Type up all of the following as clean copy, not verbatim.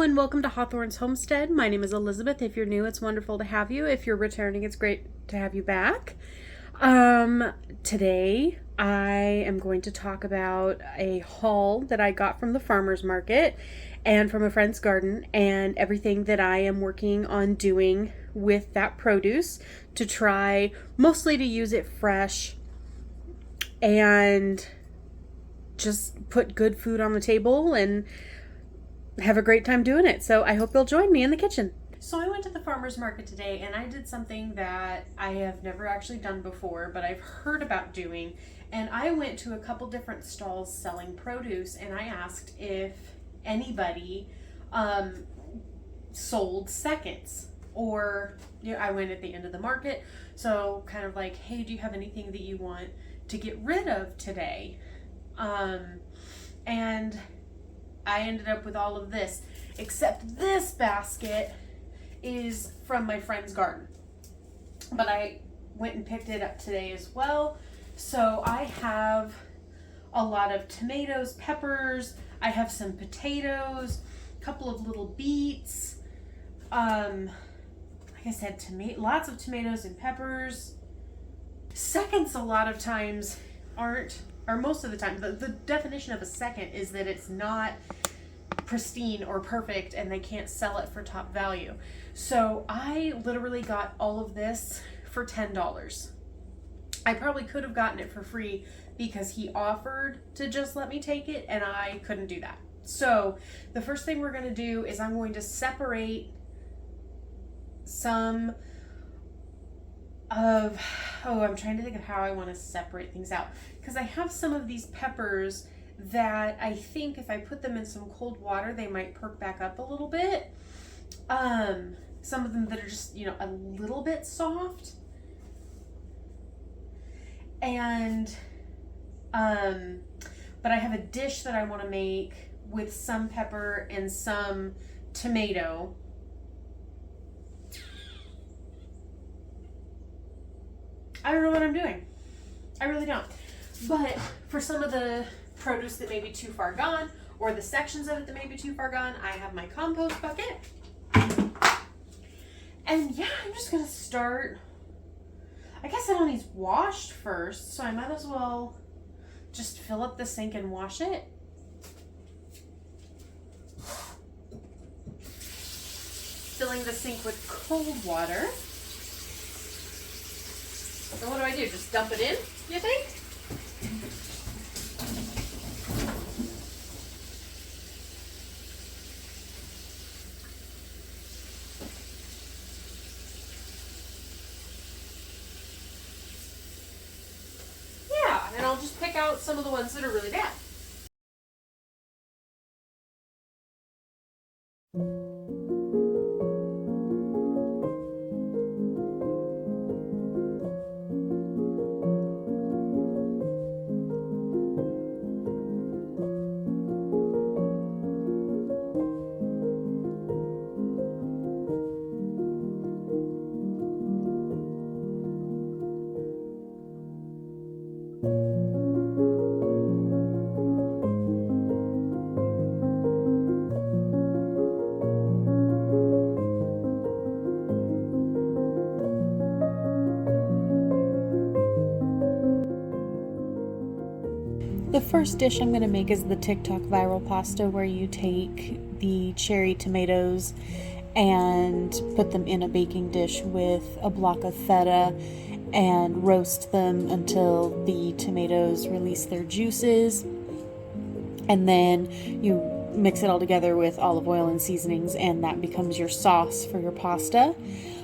and welcome to Hawthorne's Homestead. My name is Elizabeth. If you're new, it's wonderful to have you. If you're returning, it's great to have you back. Today I am going to talk about a haul that I got from the farmer's market and from a friend's garden and everything that I am working on doing with that produce to try mostly to use it fresh and just put good food on the table and have a great time doing it. So I hope you'll join me in the kitchen. So I went to the farmer's market today and I did something that I have never actually done before, but I've heard about doing. And I went to a couple different stalls selling produce and I asked if anybody sold seconds. Or I went at the end of the market. So kind of like, hey, do you have anything that you want to get rid of today? And I ended up with all of this, except this basket is from my friend's garden. But I went and picked it up today as well. So I have a lot of tomatoes, peppers, I have some potatoes, a couple of little beets, like I said, lots of tomatoes and peppers. Seconds a lot of times or most of the time, the definition of a second is that it's not pristine or perfect and they can't sell it for top value. So I literally got all of this for $10. I probably could have gotten it for free because he offered to just let me take it and I couldn't do that. So the first thing we're going to do is I'm going to separate some of, I'm trying to think of how I want to separate things out, because I have some of these peppers that I think if I put them in some cold water, they might perk back up a little bit. Some of them that are just, a little bit soft. And, but I have a dish that I want to make with some pepper and some tomato. I don't know what I'm doing. I really don't. But for some of the produce that may be too far gone, or the sections of it that may be too far gone, I have my compost bucket. And yeah, I'm just gonna start. I guess it all needs washed first, so I might as well just fill up the sink and wash it. Filling the sink with cold water. So what do? Just dump it in, you think? Yeah, and I'll just pick out some of the ones that are really bad. The first dish I'm going to make is the TikTok viral pasta, where you take the cherry tomatoes and put them in a baking dish with a block of feta and roast them until the tomatoes release their juices. And then you mix it all together with olive oil and seasonings, and that becomes your sauce for your pasta.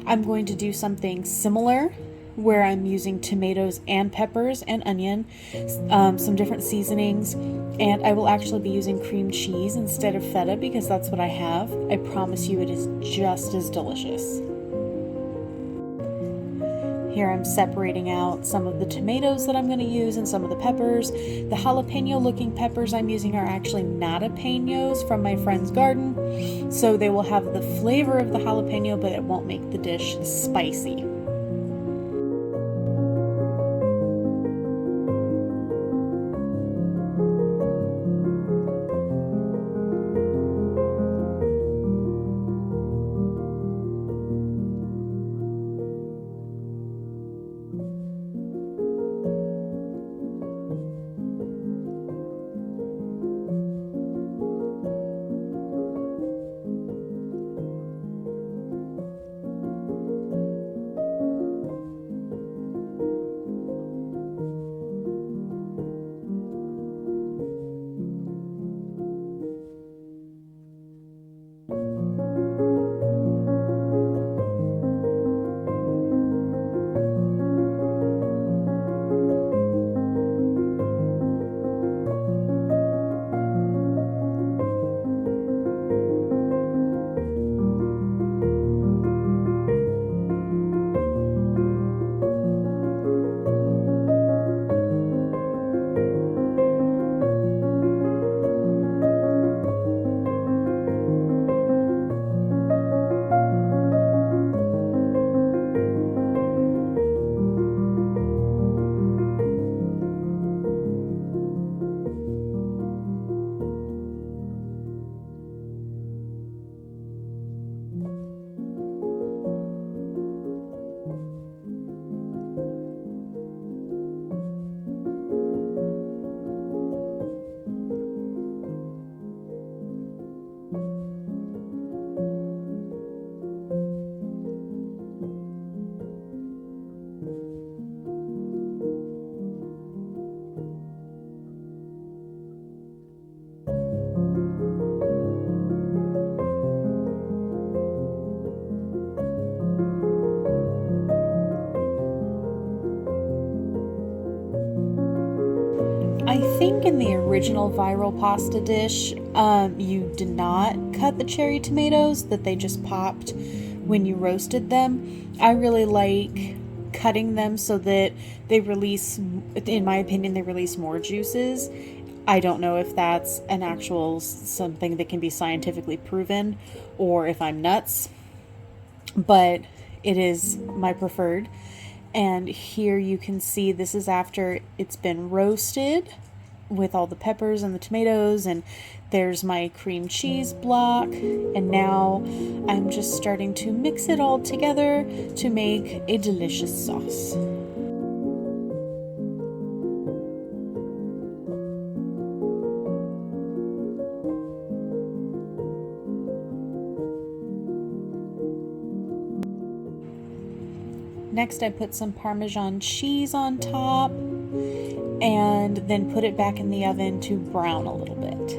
I'm going to do something similar where I'm using tomatoes and peppers and onion, some different seasonings, and I will actually be using cream cheese instead of feta because that's what I have. I promise you it is just as delicious. Here I'm separating out some of the tomatoes that I'm going to use and some of the peppers. The jalapeno looking peppers I'm using are actually jalapenos from my friend's garden, so they will have the flavor of the jalapeno, but it won't make the dish spicy. the original viral pasta dish, you did not cut the cherry tomatoes, that they just popped when you roasted them. I really like cutting them so that they release, in my opinion, they release more juices. I don't know if that's an actual something that can be scientifically proven or if I'm nuts, but it is my preferred. And here you can see this is after it's been roasted with all the peppers and the tomatoes, and there's my cream cheese block. And now I'm just starting to mix it all together to make a delicious sauce. Next, I put some Parmesan cheese on top and then put it back in the oven to brown a little bit.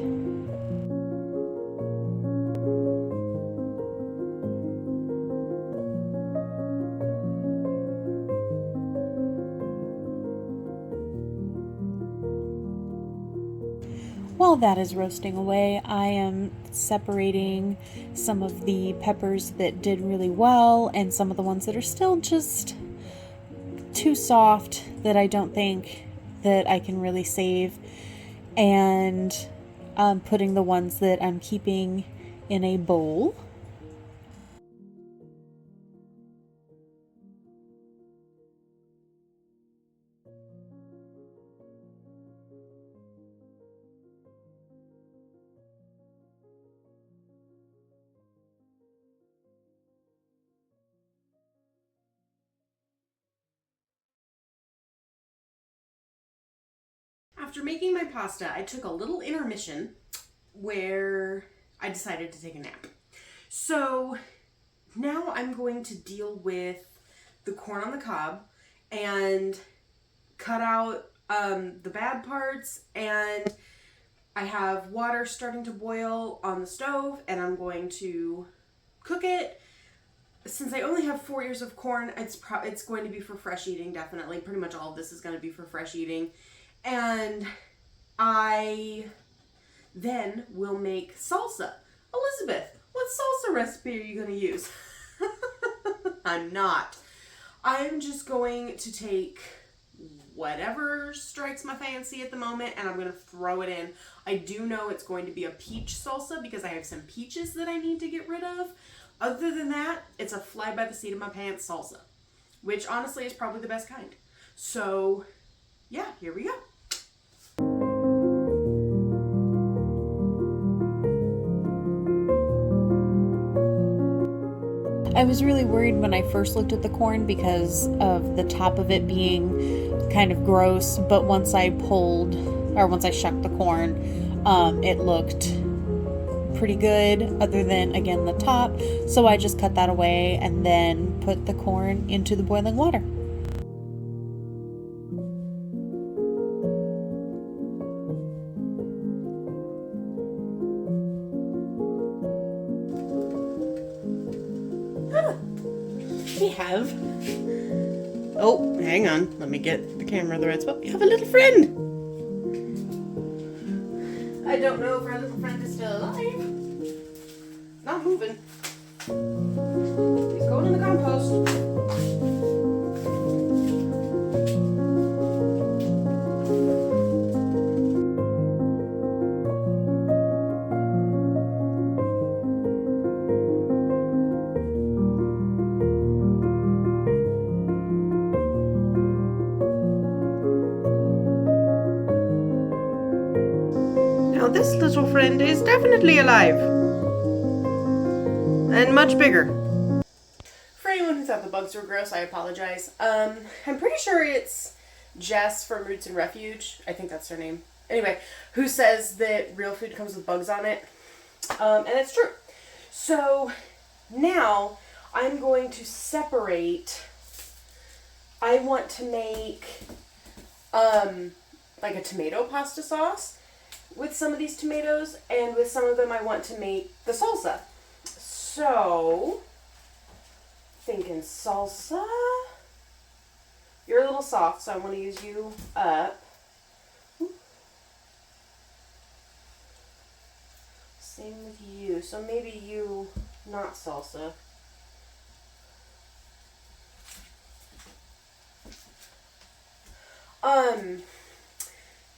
While that is roasting away, I am separating some of the peppers that did really well and some of the ones that are still just too soft that I don't think that I can really save, and putting the ones that I'm keeping in a bowl. After making my pasta, I took a little intermission where I decided to take a nap. So now I'm going to deal with the corn on the cob and cut out the bad parts, and I have water starting to boil on the stove, and I'm going to cook it. Since I only have 4 ears of corn, it's going to be for fresh eating, definitely. Pretty much all of this is going to be for fresh eating. And I then will make salsa. Elizabeth, what salsa recipe are you going to use? I'm not. I'm just going to take whatever strikes my fancy at the moment, and I'm going to throw it in. I do know it's going to be a peach salsa because I have some peaches that I need to get rid of. Other than that, it's a fly by the seat of my pants salsa, which honestly is probably the best kind. So yeah, here we go. I was really worried when I first looked at the corn because of the top of it being kind of gross, but once I shucked the corn, it looked pretty good other than, again, the top. So I just cut that away and then put the corn into the boiling water. We have... Oh, hang on. Let me get the camera the right spot. We have a little friend. I don't know if our little friend is still alive. Not moving. He's going in the compost. Now this little friend is definitely alive. And much bigger. For anyone who thought the bugs were gross, I apologize. I'm pretty sure it's Jess from Roots and Refuge, I think that's her name. Anyway, who says that real food comes with bugs on it. And it's true. So now I'm going to separate. I want to make like a tomato pasta sauce with some of these tomatoes, and with some of them I want to make the salsa. So, thinking salsa. You're a little soft, so I want to use you up. Same with you. So maybe you, not salsa.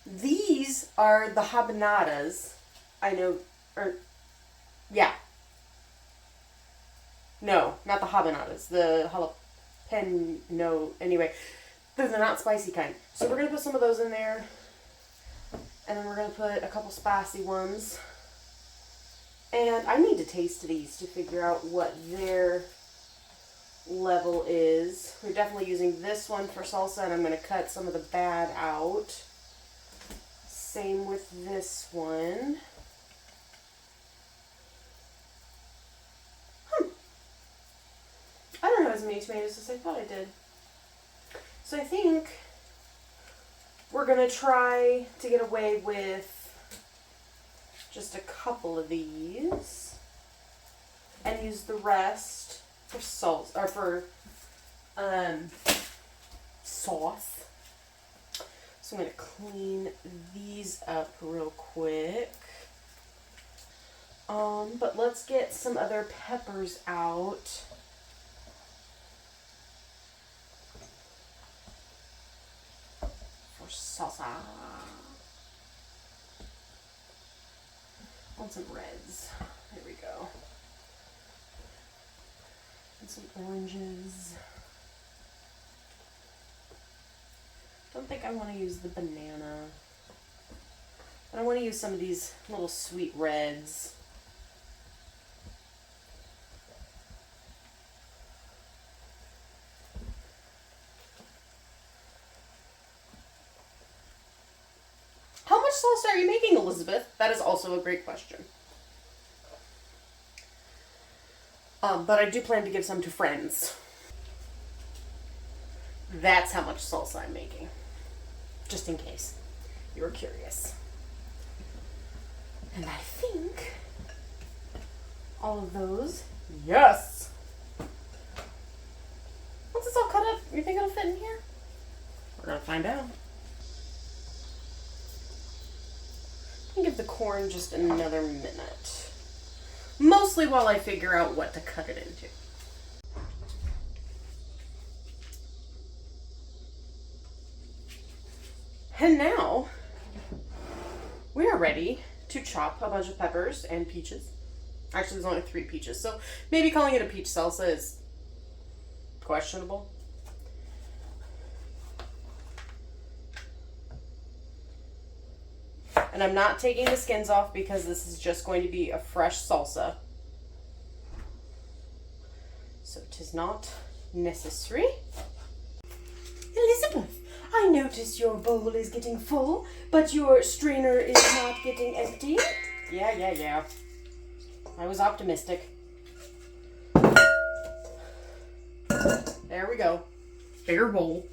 These are the habanadas. I know, or, yeah. No, not the habanadas. The jalapeno. Anyway, they're the not spicy kind. So we're going to put some of those in there. And then we're going to put a couple spicy ones. And I need to taste these to figure out what their level is. We're definitely using this one for salsa, and I'm going to cut some of the bad out. Same with this one. I don't have as many tomatoes as I thought I did. So I think we're going to try to get away with just a couple of these and use the rest for sauce or for sauce. So I'm going to clean these up real quick. But let's get some other peppers out. For salsa. Want some reds. There we go. And some oranges. Don't think I want to use the banana. But I want to use some of these little sweet reds. How much salsa are you making, Elizabeth? That is also a great question. But I do plan to give some to friends. That's how much salsa I'm making. Just in case you were curious. And I think all of those, yes! Once it's all cut up, you think it'll fit in here? We're gonna find out. Give the corn just another minute. Mostly while I figure out what to cut it into. And now, we are ready to chop a bunch of peppers and peaches. Actually, there's only 3 peaches, so maybe calling it a peach salsa is questionable. And I'm not taking the skins off because this is just going to be a fresh salsa. So it is not necessary. Elizabeth, I notice your bowl is getting full, but your strainer is not getting empty. Yeah. I was optimistic. There we go. Bigger bowl.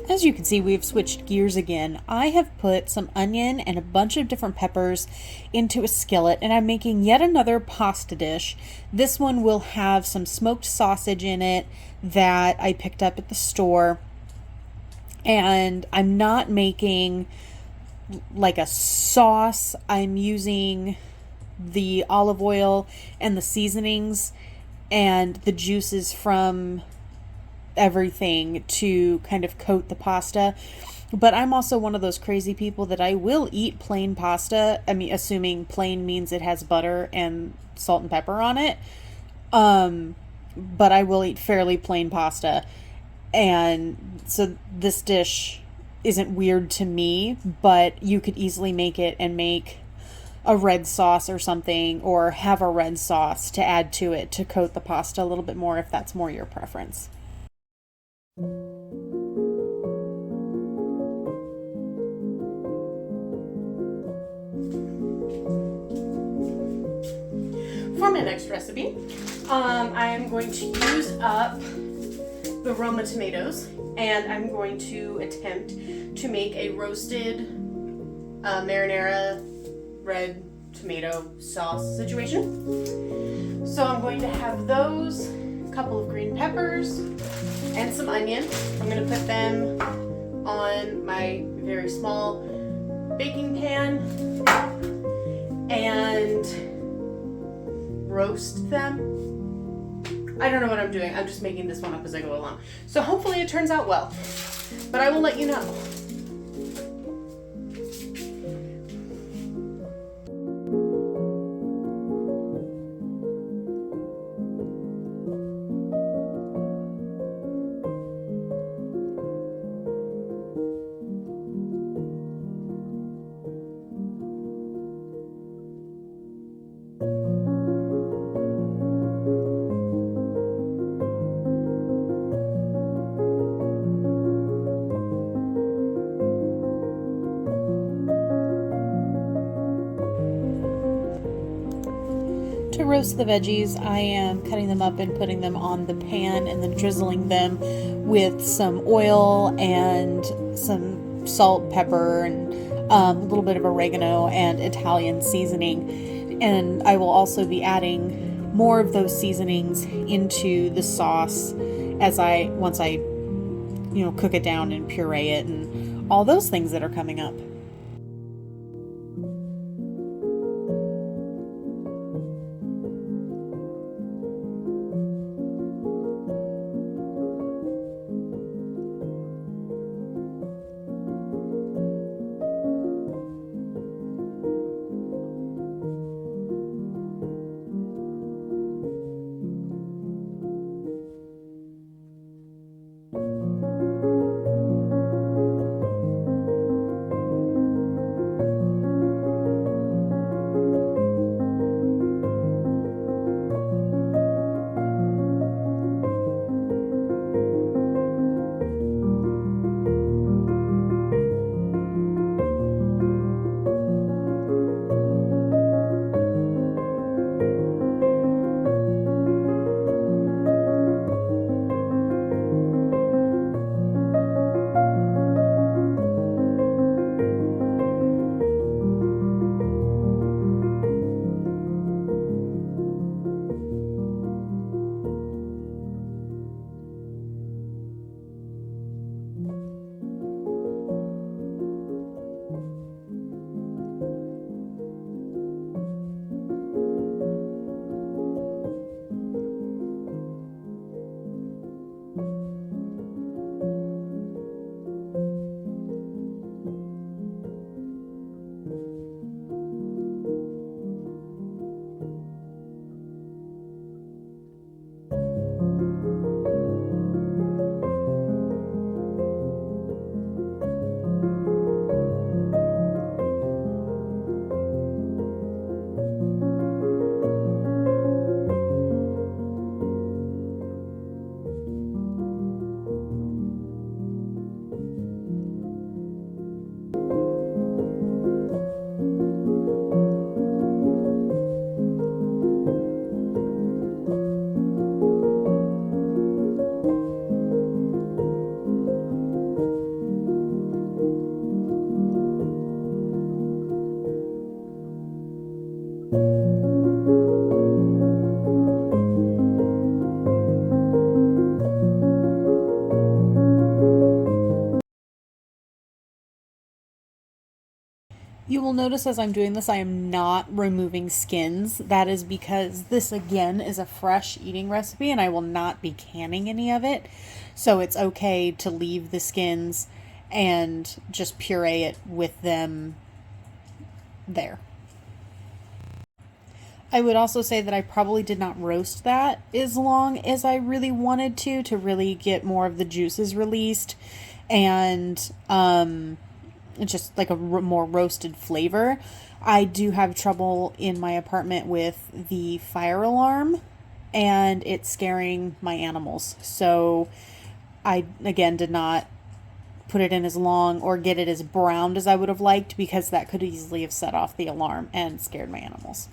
As you can see, we've switched gears again. I have put some onion and a bunch of different peppers into a skillet, and I'm making yet another pasta dish. This one will have some smoked sausage in it that I picked up at the store. And I'm not making like a sauce. I'm using the olive oil and the seasonings and the juices from everything to kind of coat the pasta. But I'm also one of those crazy people that I will eat plain pasta. I mean, assuming plain means it has butter and salt and pepper on it. but I will eat fairly plain pasta. And so this dish isn't weird to me, but you could easily make it and make a red sauce or something, or have a red sauce to add to it to coat the pasta a little bit more if that's more your preference. For my next recipe, I am going to use up the Roma tomatoes, and I'm going to attempt to make a roasted marinara red tomato sauce situation. So I'm going to have those, a couple of green peppers, and some onion. I'm going to put them on my very small baking pan and roast them. I don't know what I'm doing. I'm just making this one up as I go along. So hopefully it turns out well, but I will let you know. To roast the veggies, I am cutting them up and putting them on the pan and then drizzling them with some oil and some salt, pepper, and a little bit of oregano and Italian seasoning. And I will also be adding more of those seasonings into the sauce once I cook it down and puree it and all those things that are coming up. You will notice as I'm doing this, I am not removing skins. That is because this, again, is a fresh eating recipe and I will not be canning any of it. So it's okay to leave the skins and just puree it with them there. I would also say that I probably did not roast that as long as I really wanted to really get more of the juices released and just like a more roasted flavor. I do have trouble in my apartment with the fire alarm and it's scaring my animals. So I, again, did not put it in as long or get it as browned as I would have liked because that could easily have set off the alarm and scared my animals.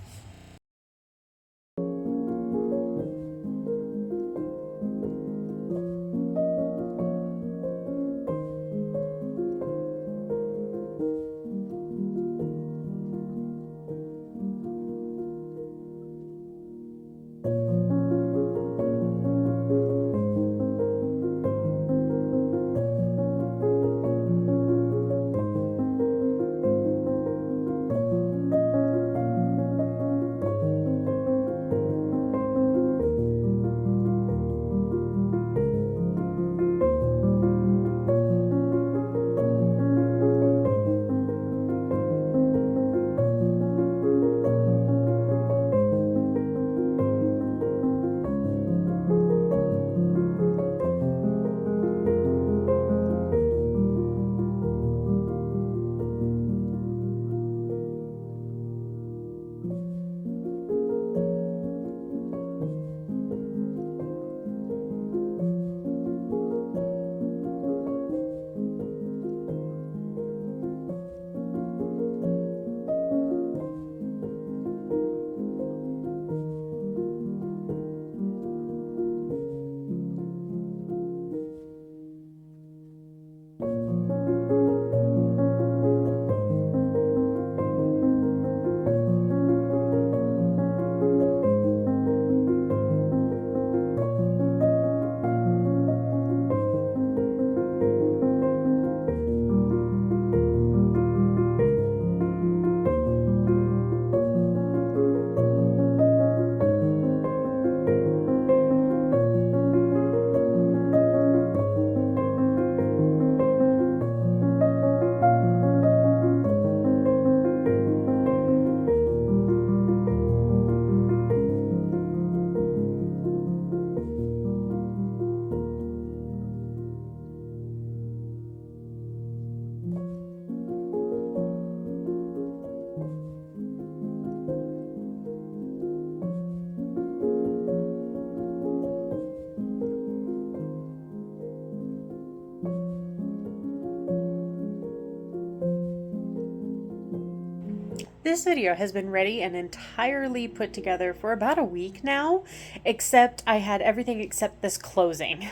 This video has been ready and entirely put together for about a week now, except I had everything except this closing.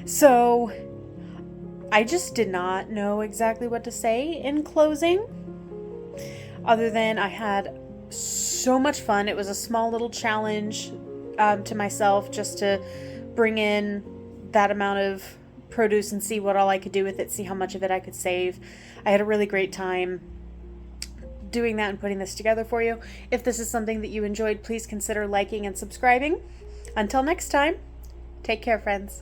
So I just did not know exactly what to say in closing, other than I had so much fun. It was a small little challenge to myself just to bring in that amount of produce and see what all I could do with it, see how much of it I could save. I had a really great time doing that and putting this together for you. If this is something that you enjoyed, please consider liking and subscribing. Until next time, take care, friends.